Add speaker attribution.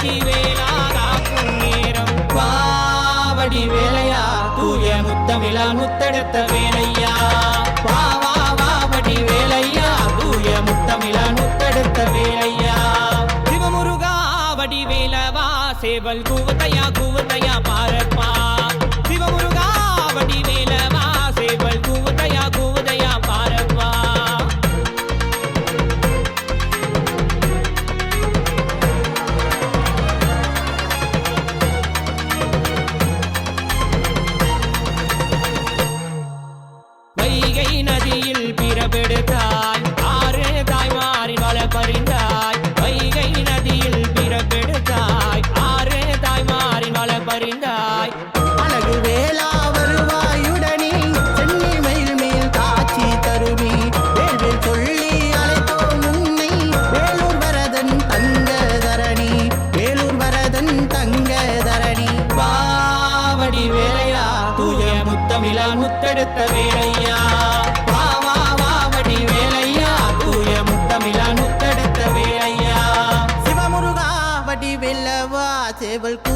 Speaker 1: வெற்றி வேளாகும் நேரம் வாவடி வேலையா தூய முத்தமிழா முத்தெடுத்த வேலையா வாவடி வேலையா தூய முத்தமிழா முத்தெடுத்த வேலையா சிவமுருகாவடி வேலவா சேவல் கூவத்தையா பாரப்பா சிவமுருகாவடி வேலவா சேவல் கூவத்தையா பாரப்பா வைகை நதியில் பிறப்பெடுத்தாய் ஆறு தாய்மாரின் வள பறிந்தாய் வைகை நதியில் பிறப்பெடுத்தாய் ஆறு தாய்மாரின் வள பறிந்தாய்
Speaker 2: அழகு வேளா வருவாயுடனே சென்னி மயில் மேல் காட்சி தருமி வேள்வேல் சொல்லி அழைத்தோம் உன்னை வேலூர் வரதன் தங்க தரணி
Speaker 1: வாவடி வேலையா தூய முத்தமிழா முத்தெடுத்த வேலையா வாவடி வேலையா தூய முத்தமிழா முத்தெடுத்த வேலையா
Speaker 2: சிவமுருகாவடி வெல்லவா சேவல் கூ